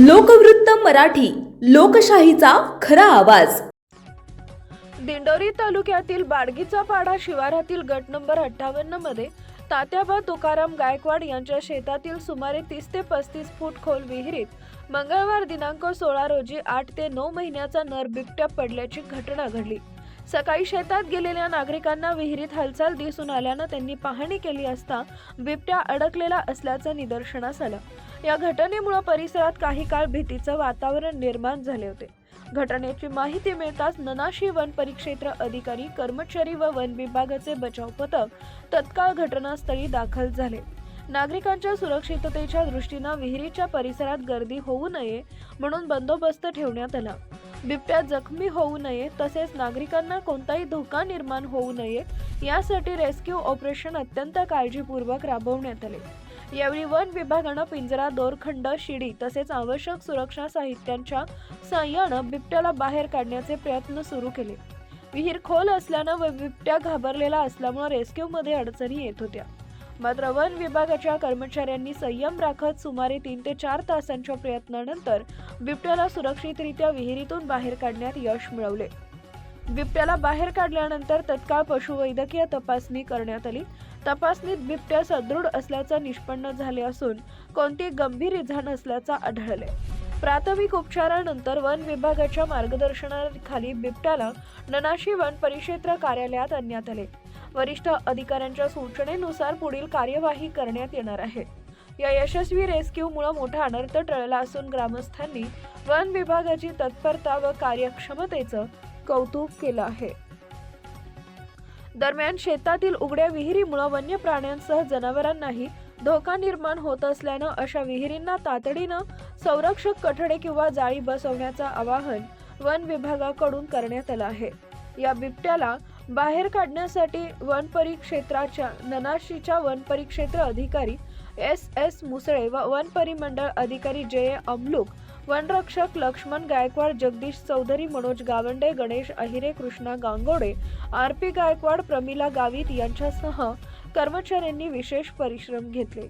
लोकवृत्त मराठी, लोकशाहीचा खरा आवाज. दिंडोरी तालुक्यातील बाडगीचा पाडा शिवारातील गट नंबर 58 मध्ये तात्याबा तुकाराम गायकवाड यांच्या शेतातील सुमारे 30 ते 35 फूट खोल विहिरीत मंगळवार दिनांक 16 रोजी 8 ते 9 महिन्याचा नर बिबट्या पडल्याची घटना घडली. सकाळी शेतात गेलेल्या नागरिकांना विहिरीत हालचाल दिसून आल्यानं त्यांनी पाहणी केली असता बिबट्या अडकलेला असल्याचं निदर्शनास आलं. या घटनेमुळे परिसरात काही काळ भीतीचं वातावरण निर्माण झाले होते. घटनेची माहिती मिळताच ननाशी वन परिक्षेत्र अधिकारी, कर्मचारी व वन विभागाचे बचाव पथक तत्काळ घटनास्थळी दाखल झाले. नागरिकांच्या सुरक्षिततेच्या दृष्टीने विहिरीच्या परिसरात गर्दी होऊ नये म्हणून बंदोबस्त ठेवण्यात आला. बिबट्या जखमी होऊ नये तसेच नागरिकांना कोणताही धोका निर्माण होऊ नये यासाठी रेस्क्यू ऑपरेशन अत्यंत काळजीपूर्वक राबवण्यात आले. यावेळी वन विभागानं पिंजरा, दोरखंड, शिडी तसेच आवश्यक सुरक्षा साहित्यांच्या साह्यानं बिबट्याला बाहेर काढण्याचे प्रयत्न सुरू केले. विहीर खोल असल्यानं व बिबट्या घाबरलेला असल्यामुळे रेस्क्यूमध्ये अडचणी येत होत्या. मात्र वन विभागाच्या कर्मचाऱ्यांनी संयम राखत सुमारे 3 ते 4 तासांच्या प्रयत्नानंतर बिबट्याला सुरक्षितरित्या विहिरीतून बाहेर काढण्यात यश मिळवले. बिबट्याला बाहेर काढल्यानंतर तत्काळ पशुवैद्यकीय तपासणी करण्यात आली. तपासणीत बिबट्या सदृढ असल्याचं निष्पन्न झाले असून कोणती गंभीर इजा नसल्याचं आढळले. प्राथमिक उपचारानंतर वन विभागाच्या मार्गदर्शनाखाली बिबट्याला ननाशी वन परिक्षेत्र कार्यालयात आणण्यात आले. वरिष्ठ अधिकाऱ्यांच्या सूचनेनुसार पुढील कार्यवाही करण्यात येणार आहे. या यशस्वी रेस्क्यूमुळे मोठा अनर्थ टळला असून ग्रामस्थांनी वन विभागाची तत्परता व कार्यक्षमतेचं कौतुक केलं आहे. दरम्यान शेतातील उघड्या विहिरीमुळे वन्य प्राण्यांसह जनावरांनाही धोका निर्माण होत असल्यानं अशा विहिरींना तातडीनं संरक्षक कठडे किंवा जाळी बसवण्याचं आवाहन वन विभागाकडून करण्यात आलं आहे. या बिबट्याला बाहेर काढण्यासाठी वन परिक्षेत्राच्या ननाशीच्या वन परिक्षेत्र अधिकारी S.S. मुसळे व वन परिमंडळ अधिकारी J. अमलूक, वनरक्षक लक्ष्मण गायकवाड, जगदीश चौधरी, मनोज गावंडे, गणेश अहिरे, कृष्णा गांगोडे, R.P. गायकवाड, प्रमिला गावित यांच्यासह कर्मचाऱ्यांनी विशेष परिश्रम घेतले.